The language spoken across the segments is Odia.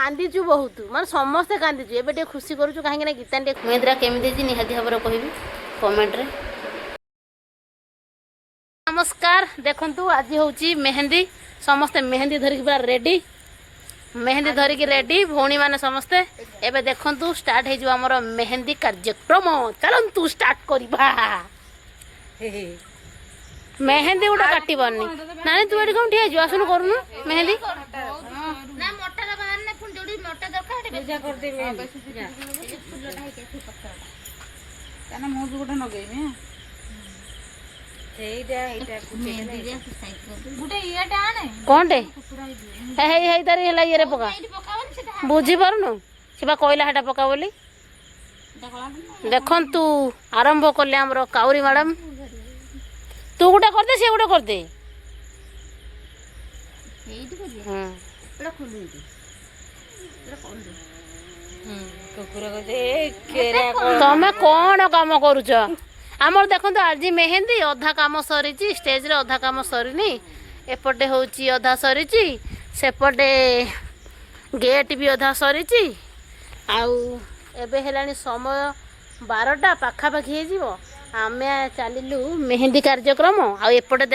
कांदीचु बहुत माने समस्ते कांदीचु एबे टे खुशी करूछु काहे ना गीता टे मेहंदीरा केमिति जी निहाती खबर कहबी कमेंट रे। नमस्कार देखंतु आज होची मेहंदी समस्ते मेहंदी धरिक पूरा रेडी मेहंदी धरिक रेडी भौणी माने समस्ते एबे देखंतु स्टार्ट हे जो हमर मेहंदी कार्यक्रम चलंतु स्टार्ट करबा। मेहंदी उडा काटी बन्नी नानी तू एडी कोन ठिया जो आसनु करूनु मेहंदी ना मोटा ला बाहर ने फुल जोडी मोटा दरकार बेजा कर दे मेहंदी फुलटा है के पत्थर काना मो गुडा नगई में एइडा मेहंदी जे साइड गुडा इयाटा आने कोनटे हे हे तारी हला ये रे पका बुझी परनु सेबा कोइला हटा पका बोली देखंतु आरंभ करले हमरो काउरी मैडम तू गोटे कर दे से गोटे कर दे तमें कौन काम करुच आमर देखो आज मेहंदी अधा काम सरी स्टेज रे अधा काम सरीनी एपटे हूँ अधा सरी सेपटे गेट भी अधा सरी आबे है समय 12टा पाखापाखि हो आमे चलिलु मेहंदी कार्यक्रम आएपटे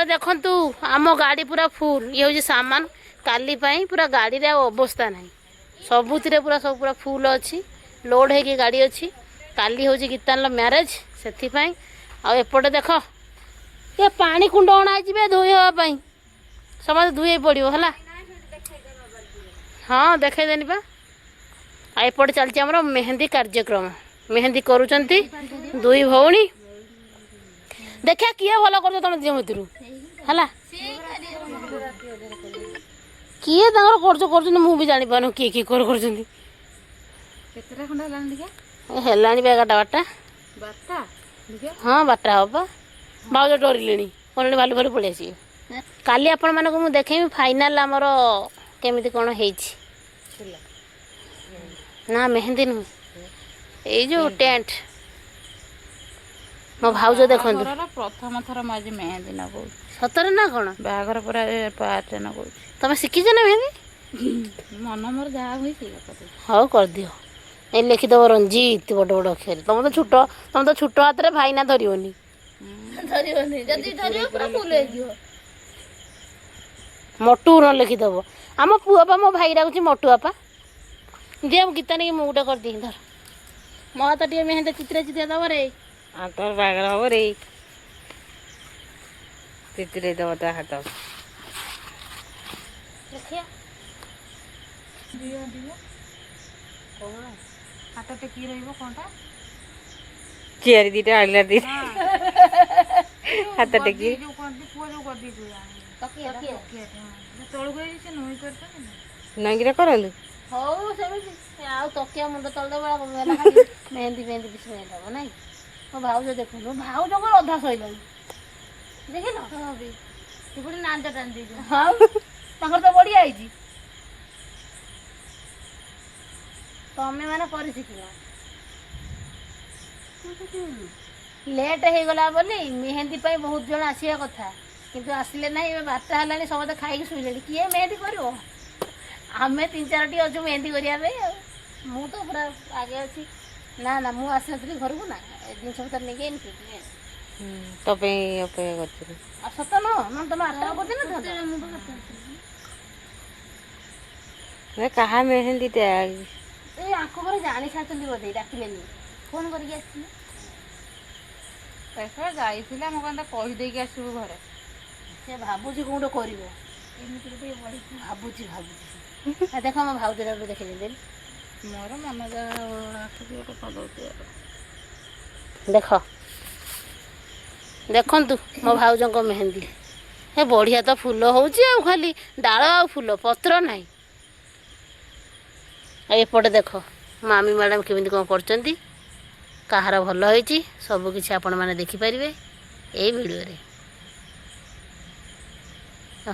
देखंतु आम गाड़ी पूरा फुल ये हूँ सामान काली पूरा गाड़ी रे अवस्था ना सबुति पूरा सब पूरा फुल अच्छी लोड है गाड़ी अच्छी काली हूँ गीतान मैरेज से आएपटे देख ये पानी कुंड अणाई धोई हाँपाई समझ धोई पड़ो है हाँ देखदेनी पा आएपटे चलती आमर मेहंदी कार्यक्रम मेहंदी करुचंती दुई भौणी देखिया किए भल कर तुम दिह भर है किए कर मुझे जानी पानु किए किए कर हेलानी बे 11टा हाँ 12टा हम भाज डरले कहले भालू भालू पलि आस काली आपण मानक मुझे देखेबी फाइनाल आमर केमी कौन हो ना मेहंदी नुह ये जो टेंट मो भाउज देखो प्रथम थर मुझे मेहंदी नगौ सतरे ना कौन बाहर पूरा पार्ट नगौ तुम शिखीच ना मेहंदी मन मोर जहाँ हुई हाँ कर दियो ये लिखिदेव रंजीत बड़ बड़ अक्षर तुम तो छोट हाथ में भाई ना धरनी मोटू न लिखिदेव आम पुआ मो भाई डाकुच मोटू बापा दे गीता नहीं मुझे कर दी धर मो हाथ टे मेहंदी चित्रा चित्रा दब रे तोर बागर हम रे चित्रे दब ता हाथ देखिया हाथ टेकी रही कौनटा चेयर दीटा आइला दी हाथ टेकी नंगिरा करंदु हौ सेमिति आउ तकिया मुंड तल देबा मेहंदी मेहंदी बिछ में दब नहीं मो भाउज देखो भाउज को अधा सइलन देखिन हां बे तिबुडी नांटा टान दे हां ताकर तो बढ़िया आइजी तमे माने करि सिखिला लेट हो गला बोली मेहंदी पाई बहुत जन आसिया कथा किंतु आसिले नहीं 12टा हलानी समते खाई सुइले किए मेहंदी करिवो आमे 3-4टी अच्छु मेहंदी करिया मु तो पूरा आगे अच्छी ना ना मु आसी नथली घर को ना दिन सब तर नहीं तपे अपेक्षा करथि सत न तुम आटा करते ना कहा मेहंदी टे ए आंखो पर जानी साचंदी बोधे डाकिलेनी फोन करके आसी पैसा जाइथिला म कंदा कहि देई के आसु घरे से भाबुजी कोन करिवो एमिति टे बड़ी भाबुजी आ देखो मो भाउज रे देखे दे मोर मन जा आखि को पदौती देख देखंतु मो भाउज को मेहंदी हे बढ़िया तो फूल होउची आ खाली डाल आ फूल पत्र नहीं एपटे देख मामी मैडम केमिति कौन करचंती कहार भल होइची सब किछि आपण माने देखि परिबे ए वीडियो रे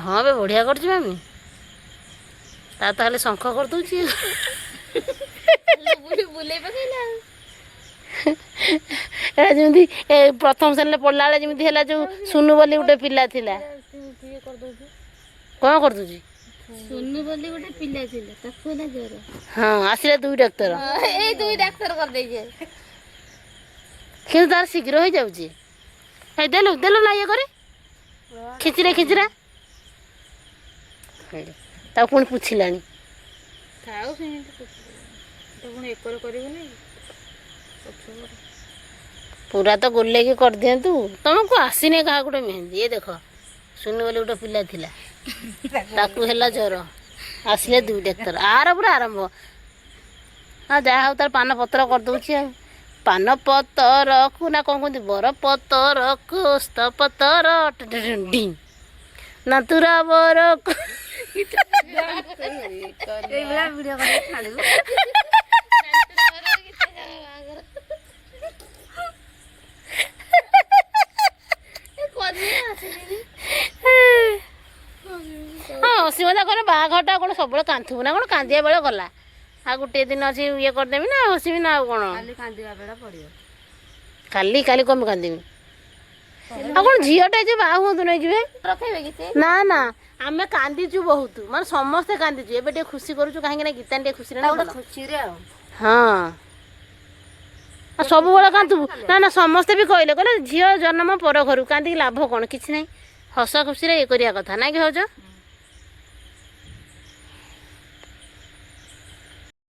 हाँ बे बढ़िया करची मामी ता ताले शंख कर दूची बुले पकेला ए जेमती प्रथम श्रेणी पढ़ला जेमती हैला जो सुनु बोली गोटे पिला थिला कौन कर दूची ସୁନୁ ବୋଲି ଗୋଟେ ପିଲା ଥିଲା ତାକୁ ହେଲା ଜ୍ୱର। ହଁ ଆସିଲେ 2 ଡାକ୍ତର ଏଇ 2 ଡାକ୍ତର କରିଦେଇছে। କିନ୍ତୁ ତାର ଶୀଘ୍ର ହେଇଯାଉଛି। ହେଇ ଦେଲୁ ଦେଲୁ ନା ଇଏ କରି ଖିଚିରା ତାକୁ ପୁଣି ପୁଛିଲାଣି। ଥାଉ ସେମିତି ତ ପୁଣି ଏକର କରିବୁନି ପଛକର। ପୁରା ତ ଗୋଲେଇକି କରିଦିଅନ୍ତୁ। ତମକୁ ଆସିନି କାହା ଗୋଟେ ମେହେନ୍ଦି। ଏ ଦେଖ ସୁନୁ ବୋଲି ଗୋଟେ ପିଲା ଥିଲା ତାକୁ ହେଲା ଜ୍ୱର ଆସିଲେ 2 ଡାକ୍ତର। ଆର ପୁରା ଆରମ୍ଭ। ହଁ ଯାହା ହଉ ତାର ପାନ ପତ୍ର କରିଦେଉଛି ଆଉ। ପାନ ପତରକୁ ନା କ'ଣ କୁହନ୍ତି ବର ପତରକୁ ସ୍ତ ପତର ଢି ନା ତୁରା ବରକୁ ଏଇଭଳିଆ ଭିଡ଼ିଓ କରିକି ଛାଡ଼ିବୁ। ହଁ ଅସୀମତା କଣ ବାହାଘରଟା କ'ଣ ସବୁବେଳେ କାନ୍ଦୁଥିବୁ ନା କ'ଣ? କାନ୍ଦିବା ବେଳେ ଗଲା। ଆଉ ଗୋଟିଏ ଦିନ ଅଛି ଇଏ କରିଦେବି ନା ହସିବି ନା ଆଉ କ'ଣ? କାଲି କାନ୍ଦିବା ବେଳା ପଡ଼ିବ। କାଲି କାଲି କ'ଣ କାନ୍ଦିବି? ଆଉ କ'ଣ ଝିଅଟା ଯେ ବାହା ହୁଅନ୍ତୁ ନେଇ ଯିବେ? ରଖେଇବେ କି ସେ? ନା ନା ଆମେ କାନ୍ଦିଛୁ ବହୁତ, ମାନେ ସମସ୍ତେ କାନ୍ଦିଛୁ। ଏବେ ଟିକେ ଖୁସି କରୁଛୁ କାହିଁକି ନା ଗୀତାନି ଟିକେ ଖୁସିରେ ନା ଭଲ। ଖୁସିରେ ଆଉ ହଁ ଆଉ ସବୁବେଳେ କାନ୍ଦୁବୁ ନା ନା ସମସ୍ତେ ବି କହିଲେ ଝିଅ ଜନ୍ମ ପର ଘରୁ କାନ୍ଦିକି ଲାଭ କ'ଣ? କିଛି ନାହିଁ। ହସ ଖୁସିରେ ଇଏ କରିବା କଥା ନାଇଁ କି ଭାଉଜ?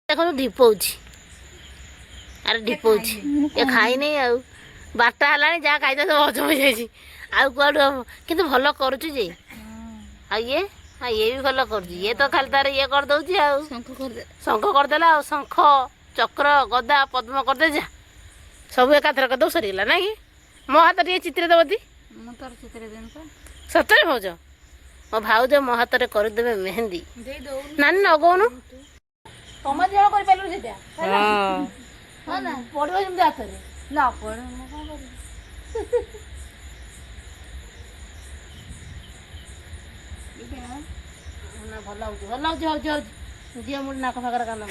ଦେଖନ୍ତୁ ଢିପଉଛି। ଆରେ ଢିପଉଛି ଏ ଖାଇନି ଆଉ। 12ଟା ହେଲାଣି ଯାହା ଖାଇଦେ ସବୁ ହଜମ ହେଇଯାଇଛି। ଆଉ କୁଆଡ଼ୁ ହବ? କିନ୍ତୁ ଭଲ କରୁଛୁ ଯେ। ଆଉ ଇଏ ବି ଭଲ କରୁଛି। ଇଏ ତ ଖାଲି ତାର ଇଏ କରିଦେଉଛି ଆଉ। ଶଙ୍ଖ କରିଦେଲା ଆଉ। ଶଙ୍ଖ ଚକ୍ର ଗଦା ପଦ୍ମ କରିଦେ ଯା ସବୁ ଏକାଥର କରିଦେବୁ ସରିଗଲା ନାଇଁ କି? ମୋ ହାତ ଟିକେ ଚିତ୍ର ଦେବତି। ମୁଁ ତୋର ଚିତ୍ରରେ ଦେବି ପା। ସତରେ ଭାଉଜ? ମୋ ଭାଉଜ ମୋ ହାତରେ କରିଦେବେ ମେହେନ୍ଦି। ଦେଇ ଦଉନୁ। ନାନୀ ନଗଉନୁ। ତମ ଝିଅ କରିପାରିଲୁ ସେଇଟା ହଁ ନା ପଡ଼ିବ ଯେମିତି ହାତରେ। ନ ପଡ଼େ ମୁଁ କ'ଣ କରିବି? ନା ଭଲ ହେଉଛି ହଉଛି ଝିଅ ମୁଠି ନାକ ଫାକରେ କାମ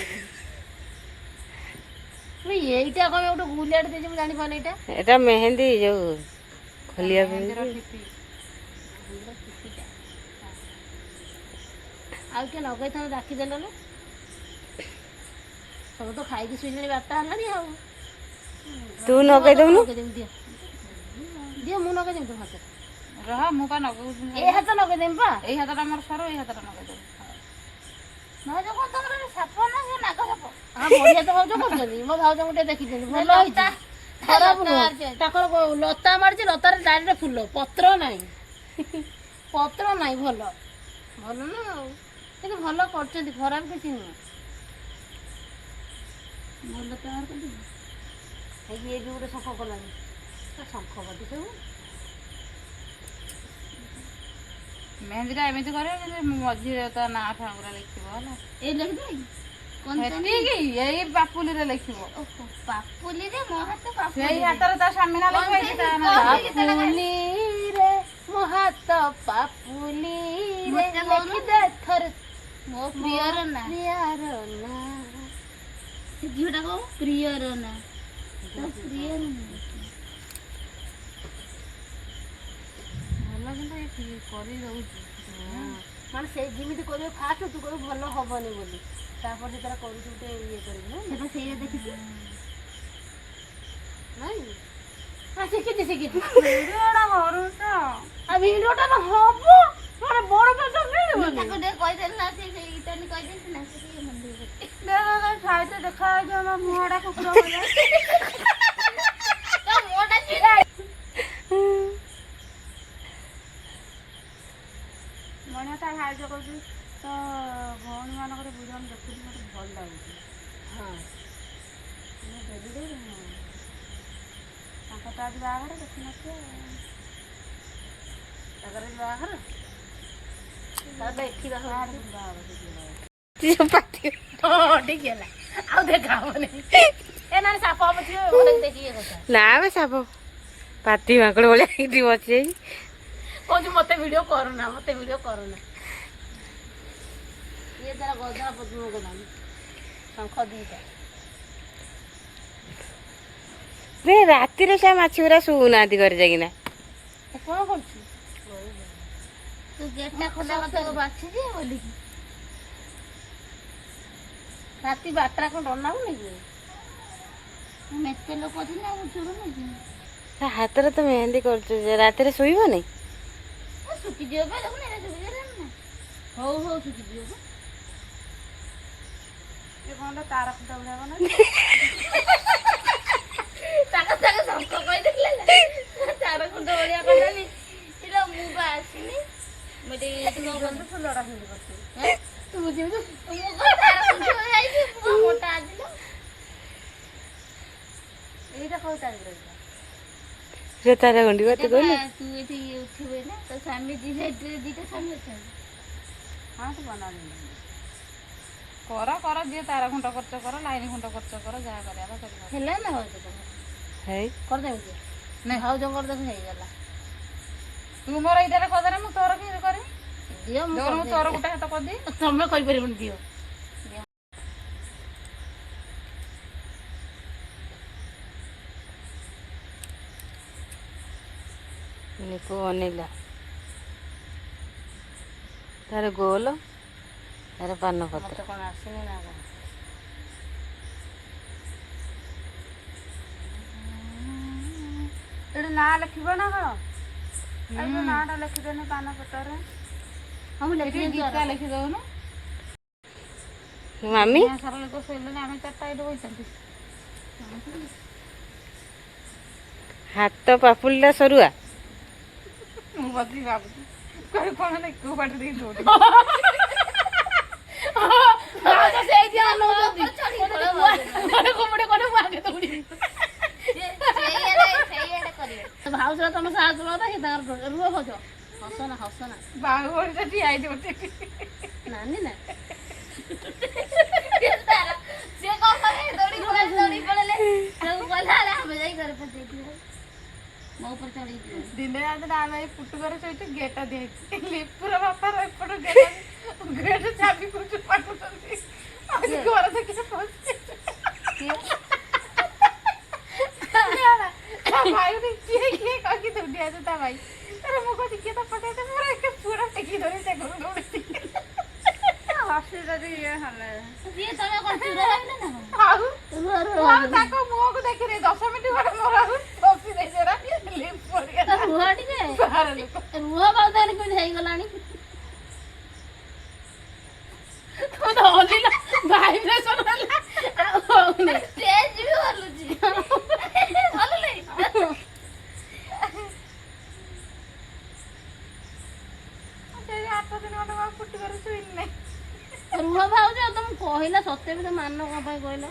ଏଇଟା କ'ଣ ଗୋଟେ ଗୁଲିଆଟେ ଦେଇଛି ମୁଁ ଜାଣିପାରୁନି। এটা মেহেন্দি ଯୋଉ ଖୋଲିବା ପାଇଁ ଆଉ କିଏ ଲଗେଇଥାନ୍ତେ ଡାକିଦେଲୁ। ସବୁ ତ ଖାଇକି ଶୋଇଲେଣି 12ଟା ହେଲାଣି ଆଉ। ତୁ ନଗେଇ ଦଉନୁ। ଦିଅ ମୁଁ ନଗେଇଦେବି ତୋ ହାତରେ। ରହ ମୁଁ ପା ନଗଉଛି। ଏଇ ହାତ ନଗେଇଦେବି ପା। ଏଇ ହାତଟା ମୋର ସରୁ ଏଇ ହାତଟା ନଗେଇଦେବି। ଭାଉଜ କ'ଣ ତମର ସାପ ନା ସେ ନାଗ ସାପ? ହଁ ବଢ଼ିଆ ତ ଭାଉଜ କରୁଛନ୍ତି। ମୋ ଭାଉଜଙ୍କୁ ଟିକେ ଦେଖିଛନ୍ତି ଭଲ ହେଇଛି। ଖରାପ ନୁହଁ। ତାଙ୍କର ଲତା ମାରିଛି ଲତାରେ ଡାଇରେକ୍ଟ ଫୁଲ ପତ୍ର ନାହିଁ। ପତ୍ର ନାହିଁ ଭଲ ଭଲ ନା ଆଉ। କିନ୍ତୁ ଭଲ କରୁଛନ୍ତି ଖରାପ କିଛି ନୁହଁ। ଭଲ ତୟାର କରିଦେବି। ଇଏ ବି ଗୋଟେ ଶଙ୍ଖ କଲାଣି। ଶଙ୍ଖ କଟି ସବୁ ମେହେନ୍ଦିଟା ଏମିତି କରିବ କିନ୍ତୁ ମଝିରେ ତା ନାଁ ଠାକୁରା ଲେଖିବ ହେଲା। ଏଇ ଲେଖିଦେବି ସେତିକି ଏଇ ପାପୁଲିରେ ଲେଖିବ। ପାପୁଲିରେ ମୋ ହାତ ସେଇ ହାତରେ ତା ସ୍ୱାମୀ ନା ଲେଖିବ ଏଇଠି ତା ନାଁ। ପାପୁଲିରେ ମୋ ହାତ ପାପୁଲିରେ ଲେଖିଦେ ଥରେ ମୋ ପ୍ରିୟର ନା। ପ୍ରିୟର ନା ସେ ଝିଅଟା କଣ ପ୍ରିୟର ନା ପ୍ରିୟର ଭଲ କିନ୍ତୁ ଏ କରି ଦଉଛି। ମାନେ ସେଇ ଯେମିତି କରିବ ଫାଷ୍ଟ ତୁ କହିବୁ ଭଲ ହବନି ବୋଲି ତାପରେ ସେ ତାର କରୁଛୁ ଗୋଟେ ଇଏ କରିବୁ ନା ସେଟା ସେଇଆ ଦେଖିଛୁ ନାଇଁ? ହଁ ଶିଖିଛି ଭିଡ଼ିଓଟା କରୁଛ ଆଉ ଭିଡ଼ିଓଟା ତ ହବ ମାନେ ବଡ଼ ପାଠ ମିଳିବନି। ତାକୁ ଟିକେ କହିଦେଲି ନା ସେ ଇଟାନି କହିଦେଲି ନା ସେ ଟିକେ ମନ୍ଦିର ସାଇଡରେ ଦେଖାଯାଉଛି ଆମ ମୁହଁଟା କୁକୁର ଭଳିଆ। ମୁହଁଟା ଛିଡ଼ା ମଣିଆ ତା ସାହାଯ୍ୟ କରୁଛି ତ ଭଉଣୀମାନଙ୍କର ବୁଝାଣ ଦେଖୁଛି ମୋତେ ଭଲ ଲାଗୁଛି। ହଁ ମୁଁ ଦେବି ଦେବି ତାଙ୍କ ତ ଆଜି ବାହାଘର ଦେଖିନଥିବ। ତାଙ୍କର ବାହାଘର ତାର ଏଠି ବାହାଘର ଠିକ ହେଲା ଆଉ ଦେଖା ହବନି। ଏ ନା ସାପ ହବ ଦେଖି ଇଏ କଥା ନା ବେ ସାପ ପାତି ମାଙ୍କଡ଼ ଭଳିଆ ଏଇଠି ବସି କହୁଛି ମତେ ଭିଡ଼ିଓ କରୁନା ଇଏ ତାର ଗଦା ପଦ୍ମ ଗଲାଣି ଶଙ୍ଖ ଦିଟା। ବେ ରାତିରେ ସେ ମାଛି ଗୁରା ଶୋଉନାହାନ୍ତି ଘରେ ଯାଇକିନା। କ'ଣ କରୁଛୁ? ତୁ ଗେଟ୍ଟା ଖୋଲା କଥା ବାଛିଛି ବୋଲିକି ରାତି 12ଟା କ'ଣ ଡର ଲାଗୁନି କି? ଆମେ ଏତେ ଲୋକ ଅଛନ୍ତି ଆଉ ଚୁରୁନି କି? ତା ହାତରେ ତ ମେହେନ୍ଦି କରୁଛୁ ଯେ ରାତିରେ ଶୋଇବନି? ଶୁଖିଯିବ ବା ଦେଖୁନ ଏଇଟା ଶୁଖିଗଲାଣି ନା। ହଉ ହଉ ଶୁଖିଯିବ ବା। ଏ କ'ଣ ତାର ଖୁଣ୍ଟ ଭଳିଆ ବନା ତାଙ୍କ ଶଙ୍ଖ କହିଦେଲେ ନା ତାର ଖୁଣ୍ଟ ଭଳିଆ କଲାନି। ଏଇଟା ମୁଁ ବା ଆସିନି ମୁଁ ଟିକେ ଫୁଲଟା ସେମିତି କରୁଛୁ। ତୁ ବୁଝିବୁ ମୁଁ କଣ ତାର ଖୁଣ୍ଟ ଭଳିଆ ହେଇଛି ମୁଁ କଣ ମୋଟା ଆସିଲ। ଏଇଟା କୋଉ ଟାଇପର ସେ ତାର ଗଣ୍ଡି ବାତ କହିଲେ ତୁ ଏଠି ଉଠିବେ ନା ତ ସ୍ୱାମୀ ଦି ସାଇଡରେ ଦିଟା ସ୍ୱାମୀ ଅଛନ୍ତି। ହଁ ତୁ ବନା କର ଯିଏ ତାର ଖୁଣ୍ଟ ଖର୍ଚ୍ଚ କର ଲାଇନ ଖୁଣ୍ଟ ଖର୍ଚ୍ଚ କର ଯାହା କରିବା କରିବା ହେଲା ନା ଭାଉଜ ତମର ହେଇ କରିଦେବି ନାଇଁ ଭାଉଜଙ୍କର ଦେଖ ହେଇଗଲା। ତୁ ମୋର ଏଇଟାରେ କରିଦେଲେ ମୁଁ ତୋର କେମିତି କରିବି? ଦିଅ ମୁଁ ମୁଁ ତୋର ଗୋଟେ ହାତ କରିଦିଏ। ତମେ କହିପାରିବନି ଦିଅ। ନିପୁ ଅନେଇଲା ତାର ଗୋଲ ତାର ପାନ ପତ୍ର ମତେ କ'ଣ ଆସିନି ନା କ'ଣ? ଏଠି ନାଁ ଲେଖିବ ନା କ'ଣ? ନାଁଟା ଲେଖିଦେନି ପାନ ପତ୍ରରେ। ହଁ ମୁଁ ଗୀତା ଲେଖିଦଉନୁ। ମାମି ସାରା ଲୋକ ଶୋଇଲେଣି ଆମେ ଚାରିଟା ଏଇଠି ବସିଛନ୍ତି। ହାତ ପାପୁଲିଟା ସରୁଆ ମୁଁ ବସି ଭାବୁଛି କ'ଣ କୋଉ ବାଟ ଦେଇକି ଦୌଡ଼ି ଭାଉଜ ତମ ସାହାଯ୍ୟ ନତା ସେ ତାଙ୍କର ରୁହ ଭାଉଜ ହସନା ହସନା ବାହୁବଳିଟା ଠିଆ ହେଇଛି ଗୋଟେ ନାନୀ ନା ସେ କଣ କରେ ଦୌଡ଼ି ପଳେଇଲେ ସବୁ ଗଲା ଆମେ ଯାଇ ଘରେ ପହଞ୍ଚେଇଥିଲୁ ମୋ ଉପରେ ଚଢ଼ିକି ଦିନେ ରାତିରେ ଆମେ ଏଇ ପୁଟୁକରେ ଶୋଇଛୁ ଗେଟ ଦିଆହେଇଛି ଲିପୁର ବାପାର ଏପଟୁ ଗେଟ ଚାବି ଖୋଜୁ ପାଠୁଛନ୍ତି ଘର ଦେଖିକି ପହଞ୍ଚି ଭାଇ କିଏ କିଏ କହିକି ଦୌଡ଼ି ଆସୁ ତା ଭାଇ ତାର ମୁଁ କହୁଛି କିଏ ତ ପଠେଇছে ମୋର ଏକେ ପୁରା ଟେକି ଧରି ସେ ଘରୁ ଦୌଡ଼ିଛି ହସିଟା ଇଏ ହେଲେ ସିଏ ତମେ କଣ ଚୁର ହେଲେ ନା ଆଉ ତାଙ୍କ ମୁହଁକୁ ଦେଖିନି 10 ମିନିଟ୍ ପରେ ମୋର ଆଉ ବସି ଦେଇଛି ଲିପ୍ ପଡ଼ିଗଲା ରୁହ ଟିକେ ବାହାର ଲୋକ ରୁହ ଭାଉଜ କେମିତି ହେଇଗଲାଣି ତମେ ତ ହଲିଲ ଭାଇବ୍ରେସନ ହେଲା ଆଉ ହଉନି ଷ୍ଟେଜ ବି ହଲୁଛି ହଲୁନି ସେଇ 8 ଦିନ ଖଣ୍ଡେ ମୁଁ ପୁଟୁକରେ ଶୋଇଲି ନାହିଁ ରୁହ ଭାଉଜ ତମେ କହିଲା ସତେ ବି ତ ମାନ କ'ଣ ପାଇଁ କହିଲ?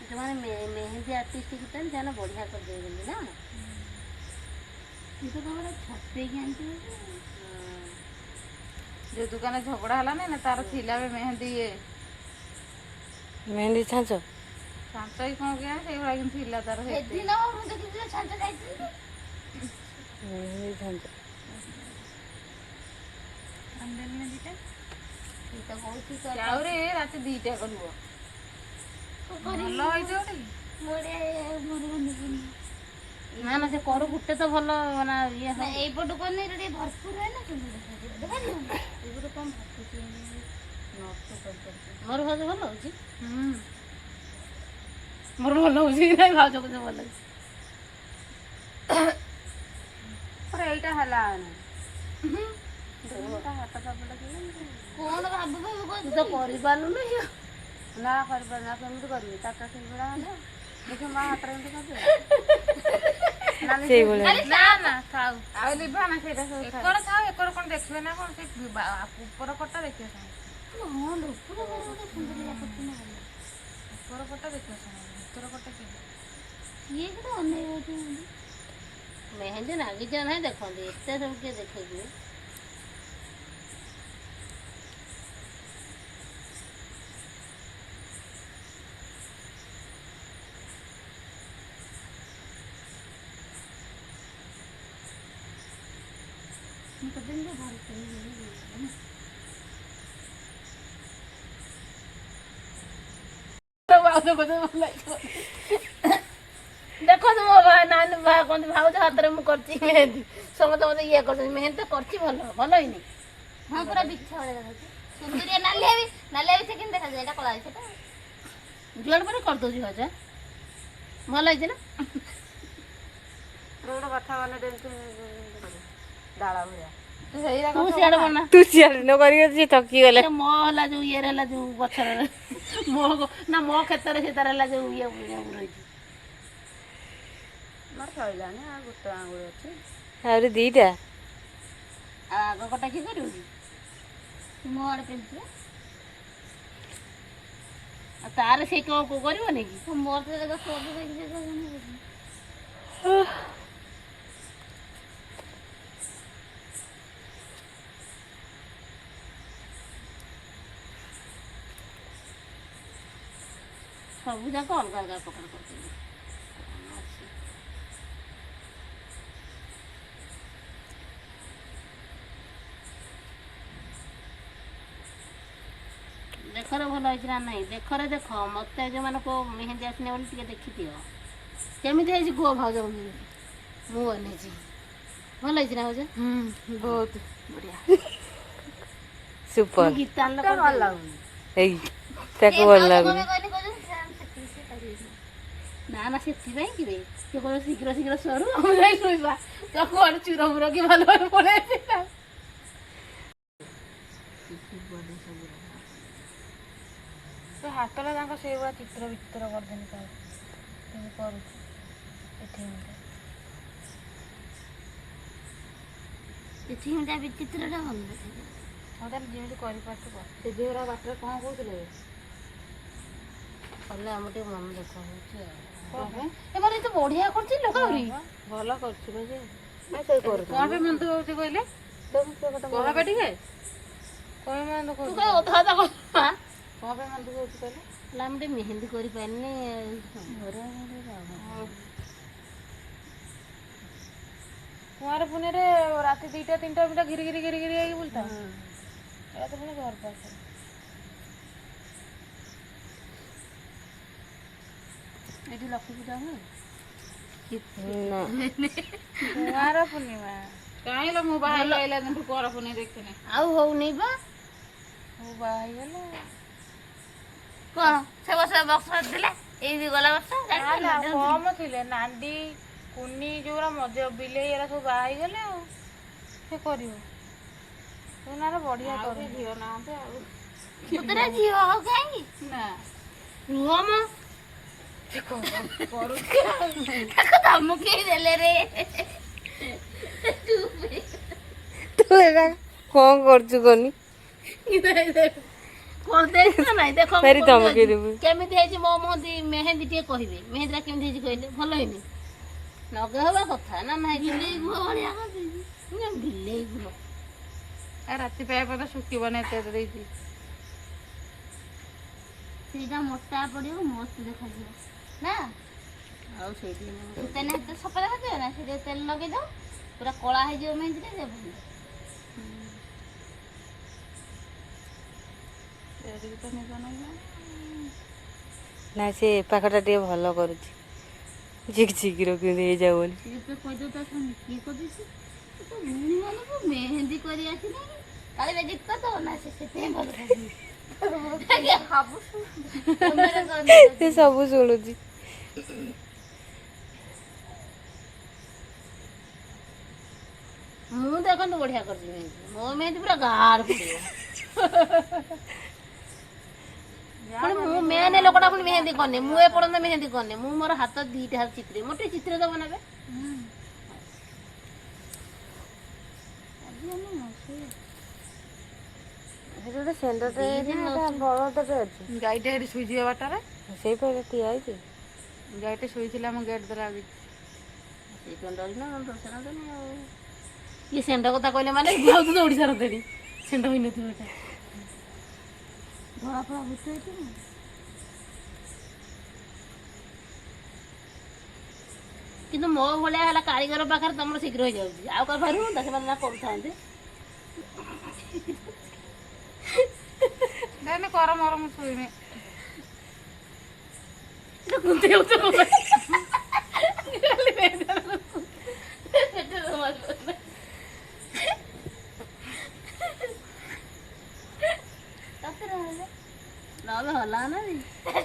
ସେମାନେ ମେହେନ୍ଦି ଆର୍ଟିଷ୍ଟ କିଛନ୍ତି ସେମାନେ ବଢ଼ିଆ କରିଦେଉଛନ୍ତି ନା କିନ୍ତୁ ତମର ଛପେଇକି ଆଣିଥିବ ଯୋଉ ଦୋକାନରେ ଝଗଡ଼ା ହେଲା ନା ତାର ଥିଲା ବି ମେହେନ୍ଦି ମେହେନ୍ଦି ଛାଞ୍ଚ ଛାଞ୍ଚ କ'ଣ କିଣା ସେଇଭଳିଆ କିନ୍ତୁ ଥିଲା ତାର ସେଦିନ ମୁଁ ଦେଖିଥିଲି ଛାଞ୍ଚ ଖାଇଥିଲି ମେହେନ୍ଦି ଛାଞ୍ଚ ଆହୁରି ରାତି 2ଟା କରିବ ଭଲ ହେଇଥିବ ନା ନା ସେ କରୁ ଗୋଟେ ତ ଭଲ ନା ଇଏ ଏଇପଟୁ କଲେ ଟିକେ ଭରପୁର ହୁଏ ନା ଦେଖାଯିବ ଏଗୁলো କ'ଣ ଭାବୁଛି ମୋର ଭାଉଜ ଭଲ ହେଉଛି ମୋର ଭଲ ହେଉଛି ନାଇଁ ଭାଉଜ କଥା ଭଲ ହେଉଛି ଏଇଟା ହେଲା କଣ ଭାବୁ ତୁ ତ କରିପାରିଲୁନି ନା କରିପାରୁନି ଆଉ କେମିତି କରିବି ଚାରିଟା ସେଇଭଳିଆ ହେଲେ ଦେଖି ମା ହାତରେ ଏମିତି କରିଦେବେ ନା ନା ଥାଉ ଆଉ ଲିଭା ନା ସେଇଟା ଏକର ଥାଉ ଏକର କ'ଣ ଦେଖିବେ ନା କ'ଣ ସେ ଉପର ପଟା ଦେଖିବେ ଉପର ପଟା ଦେଖିବେ ଭିତର ପଟା ଇଏ ଗୋଟେ ଅନେଇ ମେହେନ୍ଦି ନାଗିଚା ନାହିଁ ଦେଖନ୍ତି ଏତେ ସବୁ କିଏ ଦେଖେଇକି ମୁଁ ତ ଦିନ ଭଲ କରିବି। ଦେଖନ୍ତୁ ମୋ ନାନୀ କହନ୍ତି ଭାଉଜ ହାତରେ ମୁଁ କରିଛି ମେହେନ୍ଦି ସମସ୍ତେ ମତେ ଇଏ କରୁଛନ୍ତି ମେହେନ୍ଦି ତ କରିଛି ଭଲ ଭଲ ହେଇନି ହଁ ପୁରା ବିଚ୍ଛା ଭଳିଆ ଦେଖାଯାଉଛି। ସୁନ୍ଦରିଆ ନାଲିଆ ବି ସେ କେମିତି ଦେଖାଯାଏ? ଏଇଟା କଳା ସେଟା ଯୁଆଡ଼େ ପରେ କରିଦେଉଛି ଭାଉଜ ଭଲ ହେଇଛି ନା ଗୋଟେ କଥା ମାନେ ଡାଳ ଭଳିଆ ସେଇଟା ତୁ ସିଆଡ଼େ ବନା ତୁ ସିଆଡ଼େ ନ କରିକି ସିଏ ଥକିଗଲେ। ସେ ମୋ ହେଲା ଯୋଉ ଇଏରେ ହେଲା ଯୋଉ ଗଛରେ ନା ମୋ କ୍ଷେତରେ ସେ ତାର ହେଲା ଯୋଉ ଇଏ ରହିଛି ମୋର ସରିଲାଣି ଆଉ ଗୋଟେ ଆଙ୍ଗୁଳି ଅଛି। ଆହୁରି ଦିଟା ଆଉ ଆଗ କଟା କିଏ କରିବ କି ମୋ ଆଡ଼େ ପେଲିଥିବ। ଆଉ ତାର ସେଇ କ'ଣ କରିବନି କି ମୋର ତ ଦେଖ ସବୁ ଦେଖିଛି। ସବୁ ଯାକ ଅଲଗା ଅଲଗା ପ୍ରକାର କରୁଛନ୍ତି ଦେଖରେ ଭଲ ହେଇଛି ନା ନାହିଁ ଦେଖରେ ଦେଖ ମୋତେ ଯେଉଁମାନଙ୍କୁ ମେହେନ୍ଦି ଆସିନି ବୋଲି ଟିକେ ଦେଖିଦିଅ କେମିତି ହେଇଛି କୁହ ଭାଉଜ ମୁଁ ବନେଇଛି ଭଲ ହେଇଛି ନା ଭାଉଜ ବହୁତ ବଢ଼ିଆ ସୁପର। ଗୀତା ଆଣିଲ ଭଲ ଲାଗୁନି। ଏଇ ତାକୁ ଭଲ ଲାଗୁନି। ନା ନା ସେଥିପାଇଁ କିରେ ସେ କହିବ ଶୀଘ୍ର ଶୀଘ୍ର ସରୁ ଆମେ ଯାଇ ଶୋଇବା ତ କୁଆଡ଼େ ଚୁରମୁର କି ଭଲ ଭାବେ ପଳେଇ ଆସିଲା ସେ ହାତଟା ତାଙ୍କ ସେଇଭଳିଆ ଚିତ୍ର ବିଚିତ୍ର କରିଦେନି ତାର କେମିତି କରୁଛି ଏଠି ଏଠି ଏମିତିଆ ବିଚିତ୍ରଟା ଭଲ ଦେଖାଯାଏ। ହଁ ତାହେଲେ ଯେମିତି କରିପାରୁଛୁ କର। ସେ ଝିଅର ବାଟରେ କ'ଣ କହୁଥିଲେ କଲେ ଆମର ଟିକେ ମନ ଦୁଃଖ ହେଉଛି ଆଉ ଏମାନେ ତ ବଢ଼ିଆ କରୁଛି ଲୋକ ଆହୁରି ଭଲ କରୁଛୁ ଯେ କ'ଣ ପାଇଁ ମନ ଦୁଃଖ ହେଉଛି କହିଲେ? କହ ବା ଟିକେ କ'ଣ ମନ ଦୁଃଖ ତୁ ହେଉଛି? କାଇଁ ଅଧା ଅଧା କଥା କ'ଣ ପାଇଁ ମନ ଦୁଃଖ ହେଉଛି କହିଲେ? ହେଲେ ଆମେ ଟିକେ ମେହେନ୍ଦି କରିପାରିନି କୁଆଁର ପୁନେରେ ରାତି 2ଟା 3ଟା ମିନିଟ ଘିରି ହେଇକି ବୁଲତା ଏଇଟା ତ ପୁଣି ଘର ପାଖରେ। ଏଠି ଲକ୍ଷ୍ମୀ ପୂଜା ହୁଏ କୁଆଁର ପୂର୍ଣ୍ଣିମା କାହିଁ ଲୋ ମୁଁ ବାହା ହେଇକି ଆଇଲା ଦିନଠୁ କୁଆଁର ପୂର୍ଣ୍ଣିମା ଦେଖିନି। ଆଉ ହଉନି ବା ମୁଁ ବାହା ହେଇଗଲା କ'ଣ ସେ ବର୍ଷ ବକ୍ସ ଥିଲା ଏଇ ବି ଗଲା ବର୍ଷ କମ ଥିଲେ ନାଣ୍ଡି କୁନି ଯୋଉରା ମଜା ବିଲେଇ ଏରା ସବୁ ବାହା ହେଇଗଲେ ଆଉ ସେ କରିବ ତୁ ନା ବଢିଆ କରୁ ଝିଅ ନାହାନ୍ତି ଆଉ ତୋର ଝିଅ ହଉ କାହିଁକି ନା ରୁହ ମ ତାକୁ ଧମକେଇ ଦେଲେ ରେ ତୁ ଏଟା କ'ଣ କରୁଛୁ କନି କରିଦେଇଛି ନା ନାଇଁ ଦେଖ ଫେରି ଧମକେଇ ଦେବୁ। କେମିତି ହେଇଛି ମୋ ମେହେନ୍ଦି ଟିକେ କହିବେ ମେହେନ୍ଦିଟା କେମିତି ହେଇଛି କହିଲେ ଭଲ ହେଇନି ଲଗେଇ ହବା କଥା ନା ନାଇଁ ବିଲେଇ ଗୁହ ଭଳିଆ କରିଦେଇଛି ବିଲେଇ ଗୁହ ରାତି ପାଇବା ପର୍ଯ୍ୟନ୍ତ ଶୁଖିବନି ଏତେ ଦେଇଛି ସେଇଟା ମୋଟା ପଡ଼ିବ ମସ୍ତ ଦେଖାଯିବ ନା ଆଉ ସେଇଠି ତେଲ ହାତ ସଫା ଦେଖାଯିବ ନା ସେଇଠି ତେଲ ଲଗେଇଦେବ ପୁରା କଳା ହେଇଯିବ ମେହେନ୍ଦିରେ ଯେ ଭଲ। ନା ସେ ପାଖଟା ଟିକେ ଭଲ କରୁଛି ଶୀଘ୍ର କେମିତି ହେଇଯାବନି। ଏବେ କହିଦେଉ ତା ସ୍ୱାମୀ କିଏ କରିଦେଇଛି ମାନଙ୍କୁ ମେହେନ୍ଦି କରି ଆସିନି କାଳେ ବେଜିତ କରିଦେବ ନା ସେ ସେଥିପାଇଁ ଭଲ ସେ ସବୁ ଶୁଣୁଛି। ମୁଁ ଦେଖନ୍ତୁ ବଢ଼ିଆ କରିଛି ମେହେନ୍ଦି ମୋ ମେହେନ୍ଦି ପୁରା ଗାଢ଼ ପଡ଼ିବ ପୁଣି ମୁଁ ମେନ୍ ଲୋକଟା ପୁଣି ମେହେନ୍ଦି କରିନି ମୁଁ ଏପର୍ଯ୍ୟନ୍ତ ମେହେନ୍ଦି କରିନି ମୁଁ ମୋର ହାତ 2ଟା ହାତ ଚିତ୍ରେ ମୋର ଟିକେ ଚିତ୍ର ଦେବ ନେବେ ଗୋଟେ ସେଣ୍ଡଟେ ବଳଦଟେ ଅଛି ଗାଈଟା ଏଠି ଶୋଇଯିବା ବାଟରେ ସେଇପରି ଠିଆ ହେଇଛି ଗାଈଟା ଶୋଇଥିଲା ଆମ ଗେଟ୍ ଦେଲା ସେଇଥିପାଇଁ ଡରିନା ଦର୍ଶନ ଦେନି ଆଉ ଇଏ ସେଣ୍ଡ କଥା କହିଲେ ମାନେ ଭାଉଜ ତ ଓଡ଼ିଶାର ଦେଣି ସେଣ୍ଡ ହୋଇନଥିବ ଏଟା ଧଳା ଫଳା ଭୂତ ହେଇଥିବ କିନ୍ତୁ ମୋ ଭଳିଆ ହେଲା କାରିଗର ପାଖରେ ତମର ଶୀଘ୍ର ହେଇଯାଉଛି। ଆଉ କାହା ପାଖରେ ହୁଅନ୍ତା, ସେମାନେ ନା କରୁଥାନ୍ତେ। ଦେନି କର ମୋର ମୁଁ ଶୁଇମି। କୁନ୍ତି ହେଉଛି ନହେଲେ ହଲା ନା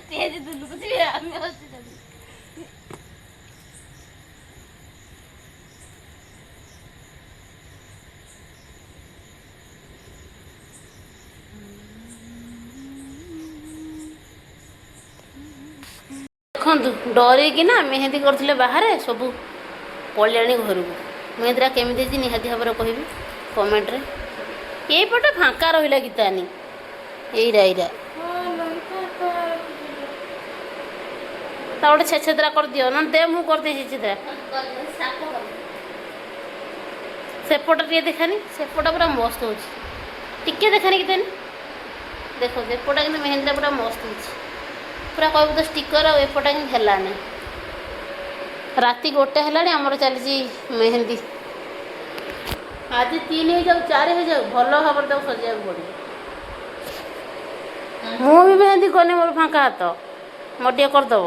ଷ୍ଟେଜ ଦୁଲୁକୁଥିବେ ଆମେ ଅଛି ଯଦି। ଦେଖନ୍ତୁ ଡରିକିନା ମେହେନ୍ଦି କରୁଥିଲେ ବାହାରେ, ସବୁ ପଳେଇଲାଣି ଘରକୁ। ମେହେନ୍ଦିଟା କେମିତି ହେଇଛି ନିହାତି ଭାବରେ କହିବି କମେଣ୍ଟରେ। ଏଇପଟେ ଫାଙ୍କା ରହିଲା ଗୀତାନି, ଏଇରା ତା ଗୋଟେ ଛେଛେଦ୍ରା କରିଦିଅ, ନହେଲେ ଦେ ମୁଁ କରିଦେଇଛି ଛେଦ୍ରା। ସେପଟ ଟିକେ ଦେଖାନି, ସେପଟ ପୁରା ମସ୍ତ ହେଉଛି। ଟିକେ ଦେଖାନି ଗୀତାନି, ଦେଖ ସେପଟା କିନ୍ତୁ ମେହେନ୍ଦିଟା ପୁରା ମସ୍ତ ହେଇଛି। ପୁରା କହିବୁ ତ ଷ୍ଟିକର, ଆଉ ଏପଟା କିନ୍ତୁ ହେଲାନି। ରାତି 1 ହେଲାଣି, ଆମର ଚାଲିଛି ମେହେନ୍ଦି। ଆଜି 3 ହେଇଯାଉ 4 ହେଇଯାଉ, ଭଲ ଭାବରେ ତାକୁ ସଜେଇବାକୁ ପଡ଼ିବ। ମୁଁ ବି ମେହେନ୍ଦି କନି, ମୋର ଫାଙ୍କା ହାତ, ମୋର ଟିକେ କରିଦେବ।